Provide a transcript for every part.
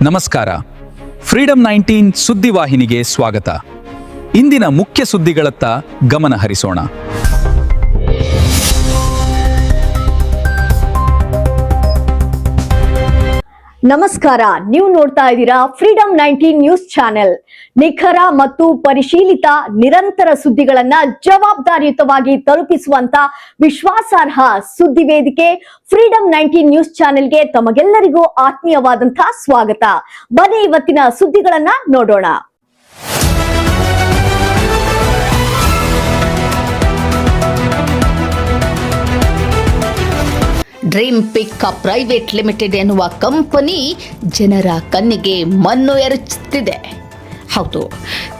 ನಮಸ್ಕಾರ. ಫ್ರೀಡಂ 19 ಸುದ್ದಿವಾಹಿನಿಗೆ ಸ್ವಾಗತ. ಇಂದಿನ ಮುಖ್ಯ ಸುದ್ದಿಗಳತ್ತ ಗಮನ ಹರಿಸೋಣ. ನಮಸ್ಕಾರ, ನೀವು ನೋಡ್ತಾ ಇದ್ದೀರಾ ಫ್ರೀಡಂ 19 ನ್ಯೂಸ್ ಚಾನೆಲ್. ನಿಖರ ಮತ್ತು ಪರಿಶೀಲಿತ ನಿರಂತರ ಸುದ್ದಿಗಳನ್ನ ಜವಾಬ್ದಾರಿಯುತವಾಗಿ ತಲುಪಿಸುವಂತ ವಿಶ್ವಾಸಾರ್ಹ ಸುದ್ದಿ ವೇದಿಕೆ ಫ್ರೀಡಂ 19 ನ್ಯೂಸ್ ಚಾನೆಲ್ಗೆ ತಮಗೆಲ್ಲರಿಗೂ ಆತ್ಮೀಯವಾದಂತಹ ಸ್ವಾಗತ. ಬನ್ನಿ ಇವತ್ತಿನ ಸುದ್ದಿಗಳನ್ನ ನೋಡೋಣ. ಡ್ರೀಮ್ ಪಿಕ್ ಪ್ರೈವೇಟ್ ಲಿಮಿಟೆಡ್ ಎನ್ನುವ ಕಂಪನಿ ಜನರ ಕಣ್ಣಿಗೆ ಮಣ್ಣು ಎರಚುತ್ತಿದೆ. ಹೌದು,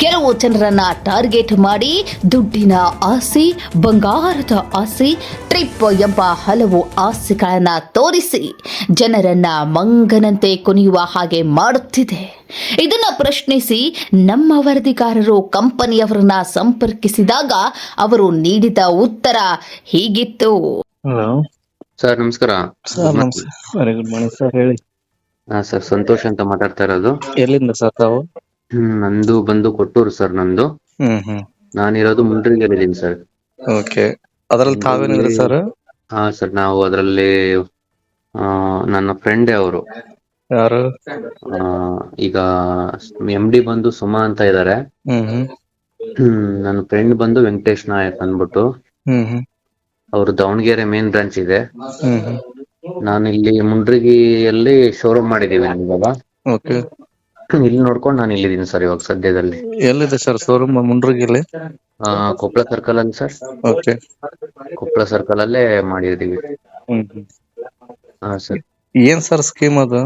ಕೆಲವು ಜನರನ್ನ ಟಾರ್ಗೆಟ್ ಮಾಡಿ ದುಡ್ಡಿನ ಆಸೆ, ಬಂಗಾರದ ಆಸೆ, ಟ್ರಿಪ್ ಎಂಬ ಹಲವು ಆಸೆಗಳನ್ನ ತೋರಿಸಿ ಜನರನ್ನ ಮಂಗನಂತೆ ಕುಣಿಯುವ ಹಾಗೆ ಮಾಡುತ್ತಿದೆ. ಇದನ್ನ ಪ್ರಶ್ನಿಸಿ ನಮ್ಮ ವರದಿಗಾರರು ಕಂಪನಿಯವರನ್ನ ಸಂಪರ್ಕಿಸಿದಾಗ ಅವರು ನೀಡಿದ ಉತ್ತರ ಹೀಗಿತ್ತು. ಹಲೋ ಸರ್, ನಮಸ್ಕಾರ. Sir, very good morning sir. ಹೇಳಿ. ಸರ್, ಸಂತೋಷ್ ಅಂತ ಮಾತಾಡ್ತಾ ಇರೋದು. ಎಲ್ಲಿಂದ ಸರ್ ತಾವು? ನಂದು ಬಂದು ಕೊಟ್ಟೂರು ಸರ್. ನಂದು ನಾನಿರೋದು ಮುಂಡ್ರಿಗೆಲ್ಲಿದ್ದೀನಿ ಸರ್. ಓಕೆ. ಅದರಲ್ಲಿ ತಾವೇನಿದ್ರಿ ಸರ್? ಹಾ ಸರ್, ನಾವು ಅದರಲ್ಲಿ ನನ್ನ ಫ್ರೆಂಡೇ ಅವರು. ಯಾರು? ಈಗ MD ಬಂದು ಸುಮಾ ಅಂತ ಇದ್ದಾರೆ. ನನ್ನ ಫ್ರೆಂಡ್ ಬಂದು ವೆಂಕಟೇಶ್ ನಾಯಕ್ ಅಂದ್ಬಿಟ್ಟು. ಅವರು ದಾವಣಗೆರೆ ಮೇನ್ ಬ್ರಾಂಚ್ ಇದೆ. ನಾನು ಇಲ್ಲಿ ಮುಂಡ್ರಿಗಿಯಲ್ಲಿ ಶೋರೂಮ್ ಮಾಡಿದೀವಿ ಇವಾಗ. ಓಕೆ. ಇಲ್ಲಿ ನೋಡ್ಕೊಂಡು ನಾನು ಇಲ್ಲಿದ್ದೀನಿ ಸರ್ ಇವಾಗ ಸದ್ಯದಲ್ಲಿ. ಎಲ್ಲಿದೆ ಸರ್ ಶೋರೂಮ್? ಮುಂಡ್ರಿಗಿಲ್ಲಿ? ಕೊಪ್ಪಳ ಸರ್ಕಲ್ ಅಲ್ಲಿ ಸರ್. ಓಕೆ. ಕೊಪ್ಪಳ ಸರ್ಕಲ್ ಅಲ್ಲೇ ಮಾಡಿದೀವಿ. ಹಾ ಸರ್. ಏನ್ ಸರ್ ಸ್ಕೀಮ್ ಅದು?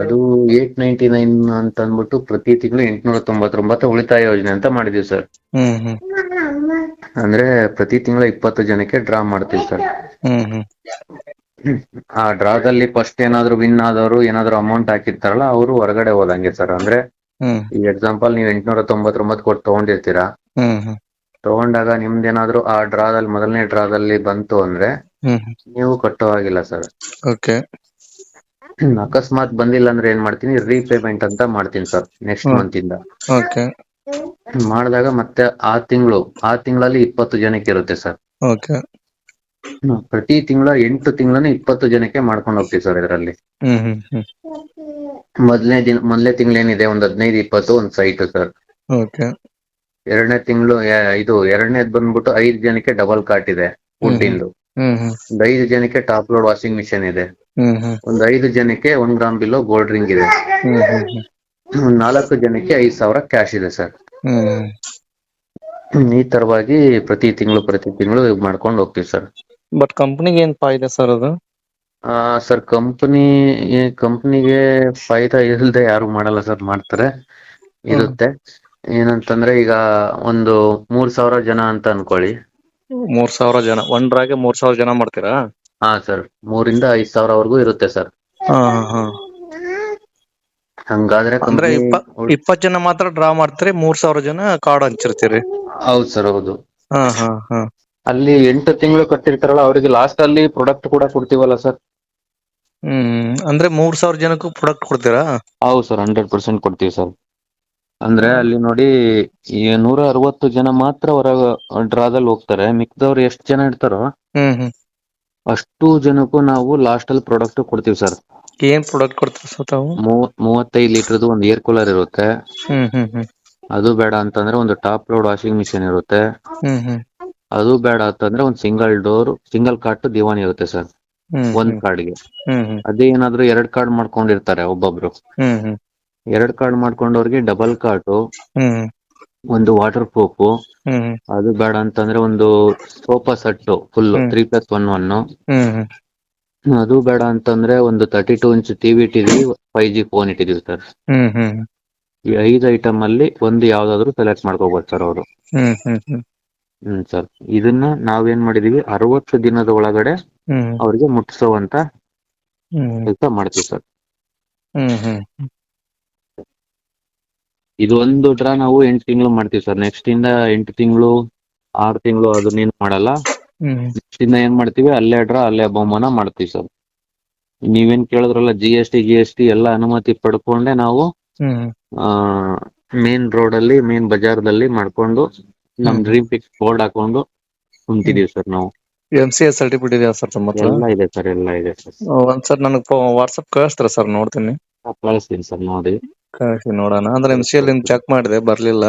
ಅದು 899 ಅಂತ ಅಂದ್ಬಿಟ್ಟು ಪ್ರತಿ ತಿಂಗಳು 899 ಉಳಿತಾಯ ಯೋಜನೆ ಅಂತ ಮಾಡಿದೀವಿ ಸರ್. ಅಂದ್ರೆ ಪ್ರತಿ ತಿಂಗಳ 20 ಜನಕ್ಕೆ ಡ್ರಾ ಮಾಡ್ತೀವಿ ಸರ್. ಆ ಡ್ರಾದಲ್ಲಿ ಫಸ್ಟ್ ಏನಾದ್ರು ವಿನ್ ಆದವರು ಏನಾದ್ರು ಅಮೌಂಟ್ ಹಾಕಿರ್ತಾರಲ್ಲ ಅವರು ಹೊರಗಡೆ ಹೋದಂಗೆ ಸರ್. ಅಂದ್ರೆ ಈ ಎಕ್ಸಾಂಪಲ್ ನೀವು 899 ಕೊಟ್ಟು ತಗೊಂಡಿರ್ತೀರಾ. ತಗೊಂಡಾಗ ನಿಮ್ದೇನಾದ್ರು ಆ ಡ್ರಾದಲ್ಲಿ ಮೊದಲನೇ ಡ್ರಾದಲ್ಲಿ ಬಂತು ಅಂದ್ರೆ ನೀವು ಕಟ್ಟೋ ಹಾಗಿಲ್ಲ ಸರ್. ಓಕೆ. ಅಕಸ್ಮಾತ್ ಬಂದಿಲ್ಲ ಅಂದ್ರೆ ಏನ್ ಮಾಡ್ತೀನಿ, ರೀಪೇಮೆಂಟ್ ಅಂತ ಮಾಡ್ತೀನಿ ಸರ್ ನೆಕ್ಸ್ಟ್ ಮಂತ್ ಇಂದ. ಓಕೆ. ಮಾಡಿದಾಗ ಮತ್ತೆ ಆ ತಿಂಗಳಲ್ಲಿ 20 ಜನಕ್ಕೆ ಇರುತ್ತೆ ಸರ್. ಓಕೆ. ಪ್ರತಿ ತಿಂಗಳ 8 ತಿಂಗಳನ್ನ 20 ಜನಕ್ಕೆ ಮಾಡ್ಕೊಂಡು ಹೋಗ್ತೀವಿ ಸರ್. ಇದರಲ್ಲಿ ಮೊದಲನೇ ತಿಂಗಳು ಏನಿದೆ ಒಂದು 15-20 ಒಂದು ಸೈಟ್ ಸರ್. ಓಕೆ. ಎರಡನೇ ತಿಂಗಳು ಎರಡನೇದ್ ಬಂದ್ಬಿಟ್ಟು 5 ಜನಕ್ಕೆ ಡಬಲ್ ಕಾಟ್ ಇದೆ ವುಡ್ ಇಂದು. ಒಂದು 5 ಜನಕ್ಕೆ ಟಾಪ್ ಲೋಡ್ ವಾಷಿಂಗ್ ಮಿಷಿನ್ ಇದೆ. ಒಂದು 5 ಜನಕ್ಕೆ 1 ಗ್ರಾಮ್ ಬಿಲೋ ಗೋಲ್ಡ್ ರಿಂಗ್ ಇದೆ. 4 ಜನಕ್ಕೆ 5,000 ಕ್ಯಾಶ್ ಇದೆ ಸರ್. ಈ ತರವಾಗಿ ಪ್ರತಿ ತಿಂಗಳು ಮಾಡ್ಕೊಂಡು ಹೋಗ್ತೀವಿ ಸರ್. ಬಟ್ ಕಂಪನಿಗೆ ಏನ್ ಫಾಯ್ದೆ ಸರ್ ಅದು? ಸರ್, ಕಂಪನಿಗೆ ಫಾಯ್ದಾ ಇಲ್ದೆ ಯಾರು ಮಾಡಲ್ಲ ಸರ್. ಮಾಡ್ತಾರೆ, ಇರುತ್ತೆ. ಏನಂತಂದ್ರೆ ಈಗ ಒಂದು 3,000 ಜನ ಅಂತ ಅನ್ಕೊಳ್ಳಿ. 3,000 ಜನ ಒಂದ್ರಾಗೆ 3,000 ಜನ ಮಾಡ್ತೀರಾ? ಹಾ ಸರ್, 3,000 ಇಂದ 5,000 ಇರುತ್ತೆ ಸರ್. ಹಂಗಾದ್ರೆ ಅಂದ್ರೆ 20 ಜನ ಮಾತ್ರ ಡ್ರಾ ಮಾಡ್ತೀರಿ, 3,000 ಜನ ಕಾರ್ಡ್ ಹಂಚಿರ್ತೀರಿ? ಹೌದು ಸರ್, ಹೌದು. ಹಾ. ಅಲ್ಲಿ 8 ತಿಂಗಳು ಕಟ್ಟಿರ್ತಾರಲ್ಲ ಅವರಿಗೆ ಲಾಸ್ಟ್ ಅಲ್ಲಿ ಪ್ರಾಡಕ್ಟ್ ಕೂಡ ಕೊಡ್ತೀವಲ್ಲ ಸರ್. ಅಂದ್ರೆ 3,000 ಜನಕ್ಕೂ ಪ್ರಾಡಕ್ಟ್ ಕೊಡ್ತೀರಾ? ಹೌದು ಸರ್, 100% ಕೊಡ್ತೀವಿ ಸರ್. ಅಂದ್ರೆ ಅಲ್ಲಿ ನೋಡಿ, 160 ಜನ ಮಾತ್ರ ಹೊರಗ ಡ್ರಾದಲ್ಲಿ ಹೋಗ್ತಾರೆ. ಮಿಕ್ದವ್ರು ಎಷ್ಟು ಜನ ಇರ್ತಾರೋ ಅಷ್ಟು ಜನಕ್ಕೂ ನಾವು ಲಾಸ್ಟ್ ಅಲ್ಲಿ ಪ್ರಾಡಕ್ಟ್ ಕೊಡ್ತೀವಿ ಸರ್. ಏನ್ ಪ್ರಾಡಕ್ಟ್ ಕೊಡ್ತೀರಾ ಸರ್ ತಾವು? 35 ಲೀಟರ್ದು ಒಂದು ಏರ್ ಕೂಲರ್ ಇರುತ್ತೆ. ಅದು ಬೇಡ ಅಂತಂದ್ರೆ ಒಂದು ಟಾಪ್ ಲೋಡ್ ವಾಷಿಂಗ್ ಮಿಷಿನ್ ಇರುತ್ತೆ. ಅದು ಬೇಡ ಅಂತಂದ್ರೆ ಒಂದು ಸಿಂಗಲ್ ಕಾರ್ಟ್ ದಿವಾನ್ ಇರುತ್ತೆ ಸರ್, ಒಂದ್ ಕಾರ್ಡ್ಗೆ. ಅದೇ ಏನಾದ್ರು 2 ಕಾರ್ಡ್ ಮಾಡ್ಕೊಂಡಿರ್ತಾರೆ ಒಬ್ಬೊಬ್ರು. 2 ಕಾರ್ಡ್ ಮಾಡ್ಕೊಂಡವ್ರಿಗೆ ಡಬಲ್ ಕಾರ್ಟ್, ಒಂದು ವಾಟರ್ ಪ್ರೂಫ್. ಅದು ಬೇಡ ಅಂತಂದ್ರೆ ಒಂದು ಸೋಫಾ ಸೆಟ್ ಫುಲ್ 3+1. ಅದು ಬೇಡ ಅಂತಂದ್ರೆ ಒಂದು 32 ಇಂಚ್ ಟಿವಿ ಇಟ್ಟಿದೀವಿ, 5G ಫೋನ್ ಇಟ್ಟಿದೀವಿ ಸರ್. ಈ 5 ಐಟಮ್ ಅಲ್ಲಿ ಒಂದು ಯಾವ್ದಾದ್ರು ಸೆಲೆಕ್ಟ್ ಮಾಡ್ಕೋಬಹುದು ಸರ್ ಅವರು. ಸರ್, ಇದನ್ನ ನಾವೇನ್ ಮಾಡಿದೀವಿ 60 ದಿನದ ಒಳಗಡೆ ಅವ್ರಿಗೆ ಮುಟ್ಟಿಸುವಂತ ಕೆಲಸ ಮಾಡ್ತೀವಿ ಸರ್. ಇದು ಒಂದು ಡ್ರಾ ನಾವು 8 ತಿಂಗಳು ಮಾಡ್ತೀವಿ ಸರ್. ನೆಕ್ಸ್ಟ್ ಇಂದ 8 ತಿಂಗಳು 6 ತಿಂಗಳು ಅದನ್ನೇನು ಮಾಡಲ್ಲ. ನೆಕ್ಸ್ಟ್ ಇಂದ ಏನ್ ಮಾಡ್ತೀವಿ, ಅಲ್ಲೇ ಡ್ರಾ ಅಲ್ಲೇ ಬಹುಮಾನ ಮಾಡ್ತೀವಿ ಸರ್. ನೀವೇನ್ ಕೇಳಿದ್ರಲ್ಲ GST ಎಲ್ಲ ಅನುಮತಿ ಪಡ್ಕೊಂಡೆ ನಾವು ಹ್ಮ್ ಮೇನ್ ರೋಡ್ ಅಲ್ಲಿ ಮೇನ್ ಬಜಾರ್ದಲ್ಲಿ ಮಾಡ್ಕೊಂಡು ನಮ್ ಡ್ರೀಮ್ ಪಿಕ್ಸ್ ಬೋರ್ಡ್ ಹಾಕೊಂಡು ಕುಂತಿದೀವಿ ಸರ್ ನಾವು. MCA ಸರ್ಟಿಫಿಕೇಟ್ ಇದೆಯಾ ಸರ್ ತಮ್ಮ ಹತ್ರ? ಎಲ್ಲ ಇದೆ ಸರ್, ಎಲ್ಲ ಇದೆ ಸರ್. ಒಂದ್ಸರ್ ನನಗೆ ವಾಟ್ಸಪ್ ಕಳಿಸ್ತಾರ ಸರ್, ನೋಡ್ತೀನಿ. ಕಳಿಸ್ತೀನಿ ಸರ್, ನೋಡಿ. ಕಳಿಸಿ ನೋಡೋಣ. ಅಂದ್ರೆ MCA ನಿಮ್ ಚೆಕ್ ಮಾಡಿದೆ, ಬರ್ಲಿಲ್ಲ.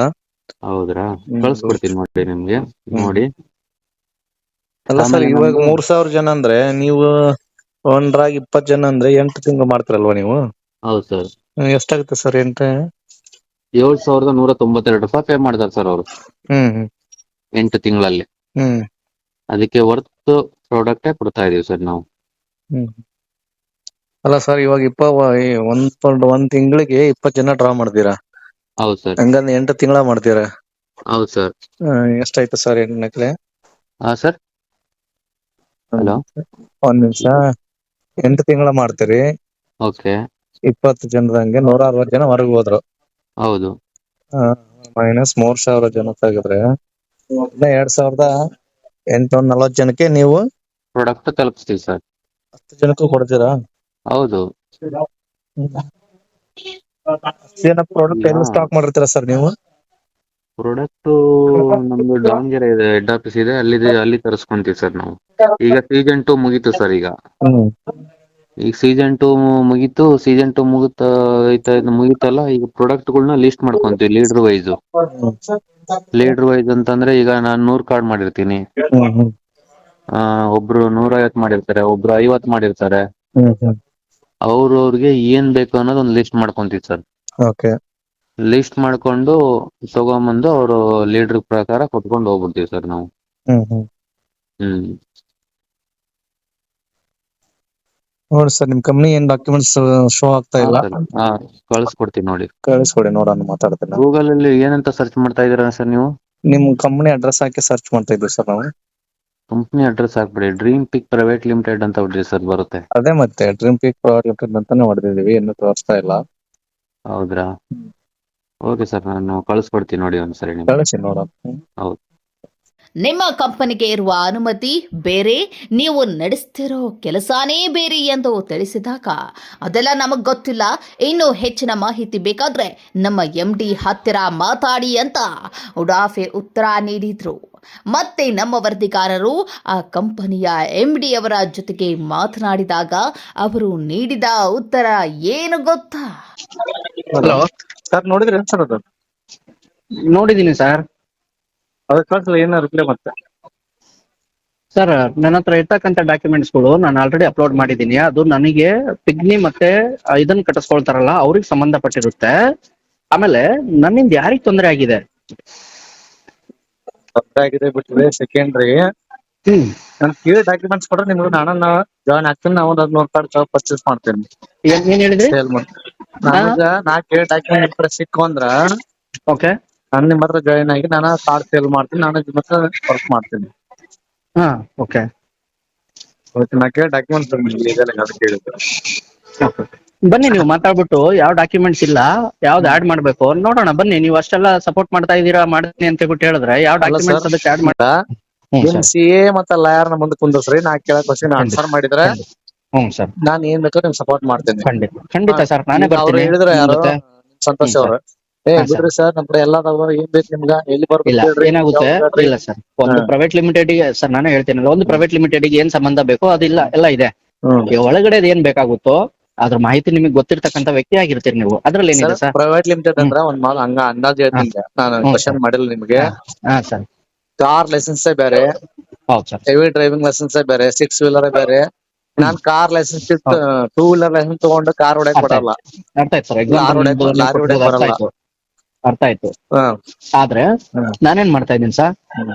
ಹೌದ್ರಾ? ಕಳ್ಸ್ಕೊಡ್ತೀನಿ ನೋಡಿ ನಿಮ್ಗೆ, ನೋಡಿ. ಅಲ್ಲ ಸರ್, ಆಮೇಲೆ ಇವಾಗ ನಮ್ದು 3000 ಜನ ಅಂದ್ರೆ ನೀವು ಒಂದ್ರಾಗ 20 ಜನ ಅಂದ್ರೆ 8 ತಿಂಗಳು ಮಾಡ್ತಿರಲ್ವಾ ನೀವು? ಹೌದು ಸರ್. ಎಷ್ಟಾಗುತ್ತೆ ಸರ್ 8? 7,192 ರೂಪಾಯಿ ಪೇ ಮಾಡ್ತಾರೆ ಸರ್ ಅವರು ಹ್ಮ್ 8 ತಿಂಗಳಲ್ಲಿ. ಹ್ಮ್ ಅದಕ್ಕೆ ವರ್ತ್ ಪ್ರಾಡಕ್ಟೇ ಕೊಡ್ತಾ ಇದೀವಿ ಸರ್ ನಾವು. ಹ್ಮ್ ಅಲ್ಲ ಸರ್, ಇವಾಗ ಒಂದ್ ತಿಂಗಳಿಗೆ 20 ಜನ ಡ್ರಾ ಮಾಡ್ತೀರಾ? ಹೌದು ಸರ್. ಹಂಗಂದ್ರೆ 8 ತಿಂಗಳ ಮಾಡ್ತೀರಾ? ಹೌದು ಸರ್. ಎಷ್ಟಾಯ್ತು ಸರ್ 8 ಹಾ ಸರ್. ಹಲೋ. ಒಂದ್ ನಿಮಿಷ. 8 ತಿಂಗಳ ಮಾಡ್ತೀರಿ, ಓಕೆ. 20 ಜನದಂಗೆ 160 ಜನ ಹೊರಗೆ ಹೋದ್ರು. ಹೌದು. ಮೈನಸ್ 3000 ಜನ ತೆಗೆದ್ರೆ 2840 ಜನಕ್ಕೆ ನೀವು ಪ್ರಾಡಕ್ಟ್ ತಲುಪಿಸ್ತೀವಿ ಸರ್. 10 ಜನಕ್ಕೂ ಕೊಡ್ತೀರಾ? ಹೌದು. ಜನ ಪ್ರಾಡಕ್ಟ್ ಎಲ್ಲ ಸ್ಟಾಕ್ ಮಾಡಿರ್ತೀರಾ ಸರ್ ನೀವು? ಪ್ರಾಡಕ್ಟ್ ನಮ್ದು ದಾವಣಗೆರೆ ಇದೆ, ಹೆಡ್ ಆಫೀಸ್ ಇದೆ, ಅಲ್ಲಿ ತರಿಸ್ಕೊಂತೀವಿ ಸರ್ ನಾವು. ಈಗ ಸೀಸನ್ 2 ಮುಗೀತು ಸರ್. ಈಗ ಸೀಸನ್ 2 ಮುಗೀತು. ಸೀಸನ್ 2 ಮುಗೀತಲ್ಲ, ಈಗ ಪ್ರಾಡಕ್ಟ್ ಗಳನ್ನ ಲಿಸ್ಟ್ ಮಾಡ್ಕೊಂತೀವಿ ಲೀಡರ್ ವೈಸ್ ಅಂತಂದ್ರೆ, ಈಗ ನಾನು 100 ಕಾರ್ಡ್ ಮಾಡಿರ್ತೀನಿ, ಒಬ್ರು 150 ಮಾಡಿರ್ತಾರೆ, ಒಬ್ರು 50 ಮಾಡಿರ್ತಾರೆ. ಅವ್ರವ್ರಿಗೆ ಏನ್ ಬೇಕು ಅನ್ನೋದು ಒಂದು ಲಿಸ್ಟ್ ಮಾಡ್ಕೊಂತೀವಿ ಸರ್. ಲಿಸ್ಟ್ ಮಾಡ್ಕೊಂಡು ತಗೊಂಬಂದು ಅವರು ಲೀಡರ್ ಪ್ರಕಾರ ಕೊಟ್ಕೊಂಡು ಹೋಗ್ಬಿಡ್ತೀವಿ ಸರ್ ನಾವು. ನೋಡಿ ಸರ್, ನಿಮ್ ಕಂಪ್ನಿ ಏನ್ ಡಾಕ್ಯುಮೆಂಟ್ಸ್ ಶೋ ಆಗ್ತಾ ಇಲ್ಲ. ಕಳಿಸ್ಕೊಡ್ತೀನಿ ನೋಡಿ. ಕಳಿಸ್ಕೊಡಿ, ನೋಡೋಣ, ಮಾತಾಡ್ತೀನಿ. ಗೂಗಲ್ ಅಲ್ಲಿ ಏನಂತ ಸರ್ಚ್ ಮಾಡ್ತಾ ಇದೀರಾ ಸರ್ ನೀವು? ನಿಮ್ ಕಂಪ್ನಿ ಅಡ್ರೆಸ್ ಹಾಕಿ ಸರ್ಚ್ ಮಾಡ್ತಾ ಇದ್ದೀವಿ ಸರ್ ನಾವು. ಕಂಪ್ನಿ ಅಡ್ರೆಸ್ ಹಾಕ್ಬಿಡಿ, ಡ್ರೀಮ್ ಪಿಕ್ ಪ್ರೈವೇಟ್ ಲಿಮಿಟೆಡ್ ಅಂತ ಹೊಡ್ರಿ ಸರ್, ಬರುತ್ತೆ. ಅದೇ ಮತ್ತೆ ಡ್ರೀಮ್ ಪಿಕ್ ಪ್ರೈವೇಟ್ ಲಿಮಿಟೆಡ್ ಅಂತಾನೆ ಹೊಡೆದಿದೀವಿ, ಇನ್ನೂ ತೋರಿಸ್ತಾ ಇಲ್ಲ. ಹೌದ್ರಾ? ಓಕೆ ಸರ್, ನಾನು ಕಳಿಸ್ಕೊಡ್ತೀನಿ ನೋಡಿ ಒಂದ್ಸರಿ ನಿಮ್ಗೆ. ಕಳಿಸಿ ನೋಡೋಣ. ಹೌದು. ನಿಮ್ಮ ಕಂಪನಿಗೆ ಇರುವ ಅನುಮತಿ ಬೇರೆ, ನೀವು ನಡೆಸ್ತಿರೋ ಕೆಲಸನೇ ಬೇರೆ ಎಂದು ತಿಳಿಸಿದಾಗ, ಅದೆಲ್ಲ ನಮಗ್ ಗೊತ್ತಿಲ್ಲ, ಇನ್ನು ಹೆಚ್ಚಿನ ಮಾಹಿತಿ ಬೇಕಾದ್ರೆ ನಮ್ಮ MD ಹತ್ತಿರ ಮಾತಾಡಿ ಅಂತ ಉಡಾಫೆ ಉತ್ತರ ನೀಡಿದ್ರು. ಮತ್ತೆ ನಮ್ಮ ವರದಿಗಾರರು ಆ ಕಂಪನಿಯ MD ಅವರ ಜೊತೆಗೆ ಮಾತನಾಡಿದಾಗ ಅವರು ನೀಡಿದ ಉತ್ತರ ಏನು ಗೊತ್ತಾ? ಹಲೋ ಸರ್, ನೋಡಿದ್ರಿ ಸರ್? ಅದು ನೋಡಿದೀನಿ ಸರ್. ಅದಕ್ಕೆ ಏನ ರಿಪ್ಲೈ ಮತ್ತೆ? ಸರ್, ನನ್ನ ಹತ್ರ ಇರ್ತಕ್ಕಂಥ ಡಾಕ್ಯುಮೆಂಟ್ಸ್ಗಳು ನಾನು ಆಲ್ರೆಡಿ ಅಪ್ಲೋಡ್ ಮಾಡಿದ್ದೀನಿ. ಅದು ನನಗೆ ಪಿಗ್ನಿ ಮತ್ತೆ ಇದನ್ನ ಕಟ್ಟಿಸ್ಕೊಳ್ತಾರಲ್ಲ ಅವ್ರಿಗೆ ಸಂಬಂಧಪಟ್ಟಿರುತ್ತೆ. ಆಮೇಲೆ ನನ್ನಿಂದ ಯಾರಿಗ್ ತೊಂದರೆ ಆಗಿದೆ? ಬಿಟ್ರೆ ಸೆಕೆಂಡ್ರಿ ನಾನು ಕೇಳಿ ಡಾಕ್ಯುಮೆಂಟ್ಸ್ ಕೊಟ್ರೆ ನಿಮ್ಗೆ ನಾನು ಜಾಯ್ನ್ ಆಗ್ತೀನಿ. ನಾವು 100 ಕಾರ್ಡ್ ಪರ್ಚೇಸ್ ಮಾಡ್ತೇನೆ. ಏನ್ ಹೇಳಿದ್ರಿ? ಸೇಲ್ ಮಾಡ್ತೀನಿ. ನಾ ಕೇಳಿ ಡಾಕ್ಯುಮೆಂಟ್ ಸಿಕ್ಕು ಅಂದ್ರ ಓಕೆ, ನಾನು ನಿಮ್ಮ ಹತ್ರ ಜಾಯ್ನ್ ಆಗಿ ನಾನು ಕಾರ್ಡ್ ಸೇಲ್ ಮಾಡ್ತೀನಿ, ನಾನು ನಿಮ್ಮ ಹತ್ರ ವರ್ಕ್ ಮಾಡ್ತೀನಿ. ಹಾ, ಓಕೆ. ನಾ ಕೇಳಿ ಡಾಕ್ಯುಮೆಂಟ್ಸ್ ಕೇಳಿದ್ರು. ಬನ್ನಿ, ನೀವು ಮಾತಾಡ್ಬಿಟ್ಟು ಯಾವ ಡಾಕ್ಯುಮೆಂಟ್ಸ್ ಇಲ್ಲ, ಯಾವ್ದು ಆಡ್ ಮಾಡ್ಬೇಕು ನೋಡೋಣ. ಬನ್ನಿ, ನೀವು ಅಷ್ಟೆಲ್ಲ ಸಪೋರ್ಟ್ ಮಾಡ್ತಾ ಇದೀರಾ, ಮಾಡ್ತೀನಿ ಅಂತ ಹೇಳ್ಬಿಟ್ಟು ಹೇಳಿದ್ರೆ ಯಾವ ಡಾಕ್ಯುಮೆಂಟ್ಸ್ ಅದಕ್ಕೆ ಆಡ್ ಮಾಡಿ. MCA ಮತ್ತೆ ಲಾಯರ್ ನ ಮುಂದೆ ಕುಂದ್ರಿಸ್ರಿ, ನಾ ಕೇಳಕ್ ಕ್ವಶನ್ ಆನ್ಸರ್ ಮಾಡಿದ್ರೆ ಸರ್ ನಾನ್ ಏನ್ ಬೇಕಾದ್ರೂ ನಿಮ್ಗೆ ಸಪೋರ್ಟ್ ಮಾಡ್ತೇನೆ. ಖಂಡಿತ ಸರ್, ನಾನೇ ಬರ್ತೀನಿ. ಹೇಳಿದ್ರೆ ಯಾರು ಸಂತೋಷ್ ಅವ್ರು, ಬಿಡ್ರಿ ಸರ್, ನಮ್ ಕಡೆ ಎಲ್ಲದವ, ಏನ್ ಬೇಕು ನಿಮ್ಗ, ಎಲ್ಲಿ ಇಲ್ಲ, ಬರ್ಬೇಕು ಏನಾಗುತ್ತೆ, ಇಲ್ಲ ಸರ್, ಒಂದು ಪ್ರೈವೇಟ್ ಲಿಮಿಟೆಡ್ ಗೆ ಸರ್ ನಾನೇ ಹೇಳ್ತೇನಲ್ಲ, ಒಂದು ಪ್ರೈವೇಟ್ ಲಿಮಿಟೆಡ್ ಗೆ ಏನ್ ಸಂಬಂಧ ಬೇಕೋ ಅದಿಲ್ಲ, ಎಲ್ಲ ಇದೆ. ಒಳಗಡೆ ಏನ್ ಬೇಕಾಗುತ್ತೋ ಅದ್ರ ಮಾಹಿತಿ ನಿಮಗೆ ಗೊತ್ತಿರ್ತಕ್ಕಂಥ ವ್ಯಕ್ತಿ ಆಗಿರ್ತೀರಿ ನೀವು. ಅದ್ರಲ್ಲಿ ಏನಿದೆ ಸರ್? ಪ್ರೈವೇಟ್ ಲಿಮಿಟೆಡ್ ಅಂದ್ರೆ ಒಂದ್ ಮಾಲ್ ಹಂಗ ಅಂದಾಜ್ ಹೇಳ್ತೀನಿ, ನಾನು ಕ್ವಶನ್ ಮಾಡಿಲ್ಲ ನಿಮ್ಗೆ. ಸರ್, ಕಾರ್ ಲೈಸೆನ್ಸ್ ಬೇರೆ, ಹೌದು ಸರ್, ಹೆವಿ ಡ್ರೈವಿಂಗ್ ಲೈಸೆನ್ಸ್ ಬೇರೆ, 6 ವೀಲರ್ ಬೇರೆ. ನಾನ್ ಕಾರ್ ಲೈಸೆನ್ಸ್ 2 ವೀಲರ್ ಲೈಸೆನ್ಸ್ ತಗೊಂಡು ಕಾರ್ ಹೊಡಕ್ ಕೊಡಲ್ಲ. ಅರ್ಥ ಆಯ್ತು ಸರ್, ಎಕ್ಸಾಂಪಲ್ ಅರ್ಥ ಆಯ್ತು. ಆದ್ರೆ ನಾನೇನ್ ಮಾಡ್ತಾ ಇದ್ದೀನಿ ಸರ್,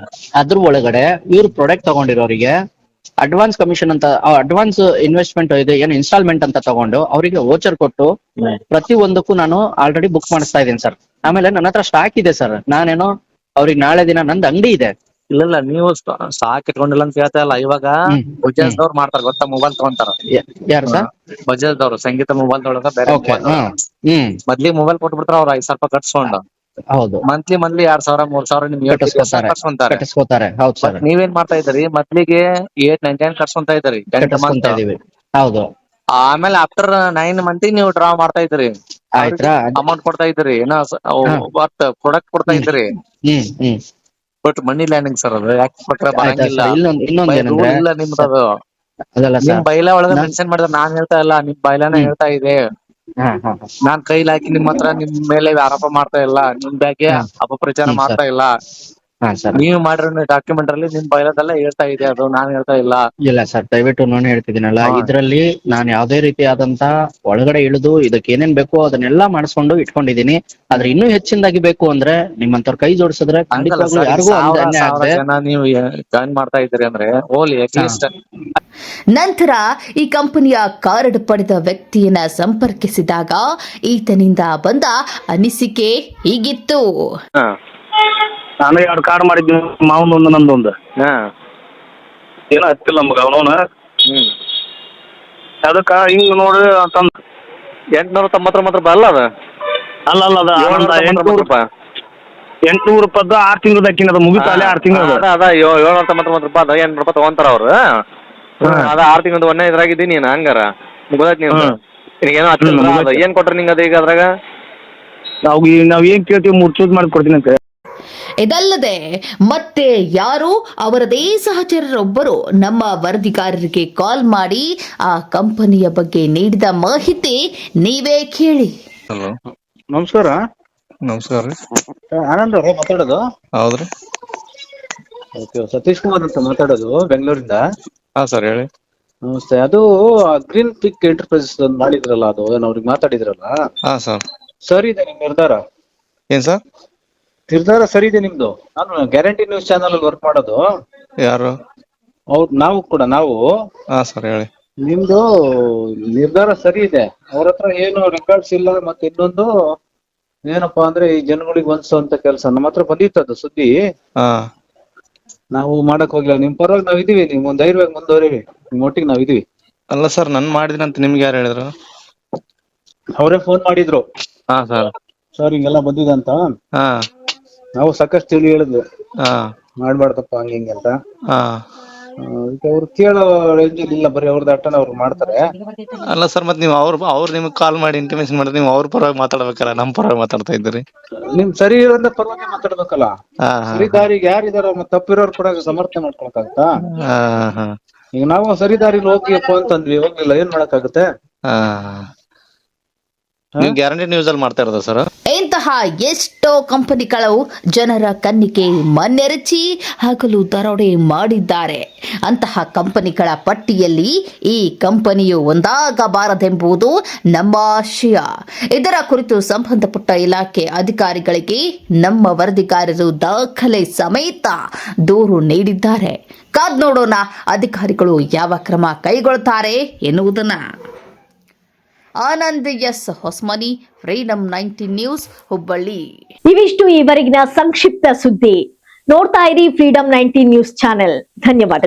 ಅದ್ರ ಒಳಗಡೆ ಇವ್ರು ಪ್ರಾಡಕ್ಟ್ ತಗೊಂಡಿರೋರಿಗೆ ಅಡ್ವಾನ್ಸ್ ಕಮಿಷನ್ ಅಂತ, ಅಡ್ವಾನ್ಸ್ ಇನ್ವೆಸ್ಟ್ಮೆಂಟ್ ಇದೆ ಏನು ಇನ್ಸ್ಟಾಲ್ಮೆಂಟ್ ಅಂತ ತಗೊಂಡು ಅವರಿಗೆ ವೋಚರ್ ಕೊಟ್ಟು ಪ್ರತಿ ಒಂದಕ್ಕೂ ನಾನು ಆಲ್ರೆಡಿ ಬುಕ್ ಮಾಡಿಸ್ತಾ ಇದ್ದೀನಿ ಸರ್. ಆಮೇಲೆ ನನ್ನ ಹತ್ರ ಸ್ಟಾಕ್ ಇದೆ ಸರ್, ನಾನೇನೋ ಅವ್ರಿಗೆ ನಾಳೆ ದಿನ ನಂದು ಅಂಗಡಿ ಇದೆ. ಇಲ್ಲ, ನೀವು ಸ್ಟಾಕ್ ಇಟ್ಕೊಂಡಿಲ್ಲ ಅಂತ ಹೇಳ್ತಾ ಇಲ್ಲ. ಇವಾಗ ಬಜಾಜ್ ದವ್ರು ಮಾಡ್ತಾರ ಗೊತ್ತಾ, ಮೊಬೈಲ್ ತಗೊಂತಾರ. ಯಾರು ಸರ್? ಬಜಾಜ್ ದವ್ರು ಸಂಗೀತ ಮೊಬೈಲ್ ತೊಗೊಳಕ ಬೇರೆ ಮೊದ್ಲಿಗೆ ಮೊಬೈಲ್ ಕೊಟ್ಬಿಡ್ತಾರ ಅವ್ರ 5,000 ರೂಪಾಯಿ ಕಟ್ಸ್ಕೊಂಡು. ಹೌದು, ಮಂತ್ಲಿ 2,000 3,000 ನಿಮ್ಗೆ ಕಟ್ಟಿಸ್ಕೊತಾರೆ. ಹೌದು ಸರ್, ನೀವೇನ್ ಮಾಡ್ತಾ ಇದ್ದೀರಿ, ಮೊದ್ಲಿಗೆ 899 ಕಟ್ಸ್ಕೊಂತ ಇದ್ದೀರಿ. ಹೌದು, ಆಮೇಲೆ ಆಫ್ಟರ್ 9 ಮಂತ್ ನೀವು ಡ್ರಾ ಮಾಡ್ತಾ ಇದ್ರಿ, ಆಯ್ತಾ? ಅಮೌಂಟ್ ಕೊಡ್ತಾ ಇದ್ರಿ, ಬಟ್ ಪ್ರಾಡಕ್ಟ್ ಕೊಡ್ತಾ ಇದ್ರಿ, ಹ್ಮ್ ಬಟ್ ಮನಿ ಲ್ಯಾಂಡಿಂಗ್ ಸರ್ ಅದು ಯಾಕೆ ಪ್ರಕಾರ ಆಯ್ತಾ ಬರಂಗಿಲ್ಲ. ಸರ್, ಇನ್ನೊಂದ್ ರೂಲ್ ಏನಂದ್ರೆ ಇಲ್ಲ ನಿಮ್ದು ಅದು. ಅದಲ್ಲ ನಿಮ್ ಸರ್, ಬೈಲಾ ಒಳಗ ಮೆನ್ಷನ್ ಮಾಡಿದ್ರೆ ನಾನ್ ಹೇಳ್ತಾ ಇಲ್ಲ, ನಿಮ್ ಬೈಲಾನ ಹೇಳ್ತಾ ಇದೆ. ಹಾ ನಾನ್ ಕೈಲಿ ಹಾಕಿ ನಿಮ್ ಹತ್ರ ನಿಮ್ ಮೇಲೆ ಆರೋಪ ಮಾಡ್ತಾ ಇಲ್ಲ, ನಿಮ್ ಬಗ್ಗೆ ಅಪಪ್ರಚಾರ ಸರ್, ಮಾಡ್ತಾ ಇಲ್ಲ. ಹಾ ಸರ್. ನೀವು ಮಾಡಿರೋ ಡಾಕ್ಯುಮೆಂಟ್ ಅಲ್ಲಿ ನಿಮ್ ಬೈಲಾದೆಲ್ಲ ಹೇಳ್ತಾ ಇದೆ, ಅದು ನಾನ್ ಹೇಳ್ತಾ ಇಲ್ಲ. ಇಲ್ಲ ಸರ್, ದಯವಿಟ್ಟು ನಾನು ಹೇಳ್ತಿದ್ದೀನಲ್ಲ, ಹಾ. ಇದ್ರಲ್ಲಿ ನಾನು ಯಾವ್ದೇ ರೀತಿಯಾದಂತ ಒಳಗಡೆ ಇಳಿದು ಇದಕ್ಕೆ ಏನೇನ್ ಬೇಕೋ ಅದನ್ನೆಲ್ಲಾ ಮಾಡಿಸ್ಕೊಂಡು ಇಟ್ಕೊಂಡಿದೀನಿ. ಆದ್ರೆ ಇನ್ನೂ ಹೆಚ್ಚಿನದಾಗಿ ಬೇಕು ಅಂದ್ರೆ ನಿಮ್ಮಂತವ್ರ ಕೈ ಜೋಡಿಸಿದ್ರೆ ಹಂಗಲ್ಲ ಖಂಡಿತವಾಗ್ಲೂ ಸರ್, ಯಾರಿಗೂ ಅನ್ಯಾಯ ಸಾವಿರ ಆಗದೆ. ಜನ ನೀವು ಜಾಯಿನ್ ಮಾಡ್ತಾ ಇದ್ದೀರಿ ಅಂದ್ರೆ ಓಲಿ ಅಟ್ಲೀಸ್ಟ್. ನಂತರ ಈ ಕಂಪನಿಯ ಕಾರ್ಡ್ ಪಡೆದ ವ್ಯಕ್ತಿಯನ್ನ ಸಂಪರ್ಕಿಸಿದಾಗ ಈತನಿಂದ ಬಂದ ಅನಿಸಿಕೆ ಹೀಗಿತ್ತು. ನಾನು 2 ಕಾರ್ಡ್ ಮಾಡಿದ್ವಿ, ಮಾವನೊಂದು ನಂದೊಂದು. ಏನೋ ಹತ್ತಿಲ್ಲ ನಮ್ಗ ಅವನವನ ಅದಕ್ಕ ಹಿಂಗ್ ನೋಡಿ ಅಂತಂದ 890 ರೂಪಾಯಿ ಅಲ್ಲ ಅದ? ಅಲ್ಲ ಅದ 790 ರೂಪಾಯಿ. 800 ರೂಪಾಯ್ದು 6 ತಿಂಗಳದ ಅಕ್ಕಿನ ಅದು ಮುಗಿತ ಅಲ್ಲೇ 6 ತಿಂಗಳು. ಅದ 790 ರೂಪಾಯಿ, ಅದ 800 ರೂಪಾಯಿ ತಗೊಂತಾರ ಅವ್ರು. ಅದ 6 ತಿಂಗಳದ ಒಂದೇ ಇದ್ರಾಗಿದ್ದೀನಿ ನೀನು ಹಂಗಾರ ಮುಗ್ದೈತಿ ನೀನು. ನಿನಗೇನೋ ಹತ್ತಿಲ್ಲ, ಏನ್ ಕೊಟ್ರಿ ನಿಂಗ ಅದ ಈಗ ಅದ್ರಾಗ? ನಾವ್ ಏನ್ ಕೇಳ್ತೀವಿ 3 ಚೂಸ್ ಮಾಡಿ ಕೊಡ್ತೀನಿ ಅಂತ. ಇದಲ್ಲದೆ ಮತ್ತೆ ಯಾರು ಅವರದೇ ಸಹಚರರೊಬ್ಬರು ನಮ್ಮ ವರದಿಗಾರರಿಗೆ ಕಾಲ್ ಮಾಡಿ ಆ ಕಂಪನಿಯ ಬಗ್ಗೆ ನೀಡಿದ ಮಾಹಿತಿ ನೀವೇ ಕೇಳಿ. ಹಲೋ, ನಮಸ್ಕಾರ. ನಮಸ್ಕಾರ ರೀ. ಆನಂದ್ ಅವರೇ ಮಾತಾಡೋದು? ಹೌದ್ರಿ. ಓಕೆ, ಸತೀಶ್ ಕುಮಾರ್ ಅಂತ ಮಾತಾಡೋದು ಬೆಂಗಳೂರಿಂದ. ಹಾ ಸರ್, ಹೇಳಿ. ನಮಸ್ತೆ. ಅದು ಗ್ರೀನ್ ಪಿಕ್ ಎಂಟರ್ಪ್ರೈಸಸ್ ಮಾಡಿದ್ರಲ್ಲ, ಅದು ಏನೋ ಅವ್ರಿಗೆ ಮಾತಾಡಿದ್ರಲ್ಲ, ಹಾ ಸರ್. ಸರಿ ಇದೆ ನಿಮ್ ನಿರ್ಧಾರ? ಏನ್ ಸರ್? ನಿರ್ಧಾರ ಸರಿ ಇದೆ ನಿಮ್ದು. ನಾನು ಗ್ಯಾರಂಟಿ ನ್ಯೂಸ್ ಚಾನಲ್ ಅಲ್ಲಿ ವರ್ಕ್ ಮಾಡೋದು. ಯಾರು? ನಾವು ಹಾ ಸರ್, ಹೇಳಿ. ನಿಮ್ದು ನಿರ್ಧಾರ ಸರಿ ಇದೆ. ಅವ್ರ ಹತ್ರ ಏನು ರೆಕಾರ್ಡ್ಸ್ ಇಲ್ಲ. ಮತ್ತೆ ಇನ್ನೊಂದು ಏನಪ್ಪಾ ಅಂದ್ರೆ ಈ ಜನಗಳಿಗೆ ಹೊಂದಿಸುವಂತ ಕೆಲಸ ನಮ್ಮ ಹತ್ರ ಬಂದಿತ್ತದು ಸುದ್ದಿ. ಹಾ. ನಾವು ಮಾಡಕ್ ಹೋಗ್ಲಿಲ್ಲ. ನಿಮ್ ಪರವಾಗಿ ನಾವ್ ಇದೀವಿ, ನಿಮ್ ಒಂದ್ ಧೈರ್ಯವಾಗಿ ಮುಂದುವರಿವಿ, ನಿಮ್ ಒಟ್ಟಿಗೆ ನಾವ್ ಇದೀವಿ. ಅಲ್ಲ ಸರ್, ನನ್ ಮಾಡಿದ್ರಂತ ನಿಮ್ಗೆ ಯಾರು ಹೇಳಿದ್ರು? ಅವರೇ ಫೋನ್ ಮಾಡಿದ್ರು. ಹಾ ಸರ್. ಸರ್ ಹಿಂಗೆಲ್ಲ ಬಂದಿದೆ ಅಂತ. ಹಾ. ನಾವು ಸಾಕಷ್ಟು ತಿಳಿ ಹೇಳಿದ್ವಿ, ಹಾ. ಮಾಡ್ಬಾರ್ದಪ್ಪ ಹಿಂಗೆ ಅಂತ. ಹಾ. ಅದಕ್ಕೆ ಅವ್ರು ಕೇಳೋ ರೇಂಜ್ ಇಲ್ಲ, ಬರೀ ಅವ್ರದ್ದು ಅಟ್ಟನ ಅವ್ರು ಮಾಡ್ತಾರೆ. ಅಲ್ಲ ಸರ್, ಮತ್ತೆ ನೀವು ಅವ್ರು ನಿಮ್ಗೆ ಕಾಲ್ ಮಾಡಿ ಇಂಟಿಮೇಷನ್ ಮಾಡಿದ್ರೆ ನೀವು ಅವ್ರ ಪರವಾಗಿ ಮಾತಾಡ್ಬೇಕಲ್ಲ, ನಮ್ ಪರವಾಗಿ ಮಾತಾಡ್ತಾ ಇದ್ದೀರಿ. ನಿಮ್ ಸರಿ ಇರೋದ್ರ ಪರವಾಗಿ ಮಾತಾಡ್ಬೇಕಲ್ಲ. ಹಾ. ಸರಿ ದಾರಿಗೆ ಯಾರಿದಾರೋ ಮತ್ತೆ ತಪ್ಪಿರೋರ್ ಕೂಡ ಸಮರ್ಥನೆ ಮಾಡ್ಕೊಳಕ್ಕಾಗತ್ತಾ? ಹಾ. ಹಾ. ಈಗ ನಾವು ಸರಿ ದಾರಿಲಿ ಹೋಗಿಯಪ್ಪ ಅಂತಂದ್ವಿ, ಹೋಗ್ಲಿಲ್ಲ, ಏನ್ ಮಾಡಕ್ಕಾಗತ್ತೆ? ಹಾ. ನೀವು ಗ್ಯಾರಂಟಿ ನ್ಯೂಸ್ ಅಲ್ಲಿ ಮಾಡ್ತಾ ಇರೋದ ಸರ್? ಇಂತಹ ಎಷ್ಟೋ ಕಂಪನಿಗಳು ಜನರ ಕಣ್ಣಿಗೆ ಮಣ್ಣೆರಚಿ ಹಗಲು ದರೋಡೆ ಮಾಡಿದ್ದಾರೆ. ಅಂತಹ ಕಂಪನಿಗಳ ಪಟ್ಟಿಯಲ್ಲಿ ಈ ಕಂಪನಿಯು ಒಂದಾಗಬಾರದೆಂಬುದು ನಮ್ಮ ಆಶಯ. ಇದರ ಕುರಿತು ಸಂಬಂಧಪಟ್ಟ ಇಲಾಖೆ ಅಧಿಕಾರಿಗಳಿಗೆ ನಮ್ಮ ವರದಿಗಾರರು ದಾಖಲೆ ಸಮೇತ ದೂರು ನೀಡಿದ್ದಾರೆ. ಕಾದ್ ನೋಡೋಣ ಅಧಿಕಾರಿಗಳು ಯಾವ ಕ್ರಮ ಕೈಗೊಳ್ಳುತ್ತಾರೆ ಎನ್ನುವುದನ್ನ. Anand S Hosmani, freedom 19 news, Hubballi. ಇವಿಷ್ಟು ಈವರೆಗಿನ ಸಂಕ್ಷಿಪ್ತ ಸುದ್ದಿ. ನೋಡ್ತಾ ಇರಿ ಫ್ರೀಡಂ 19 ನ್ಯೂಸ್ ಚಾನೆಲ್. ಧನ್ಯವಾದಗಳು.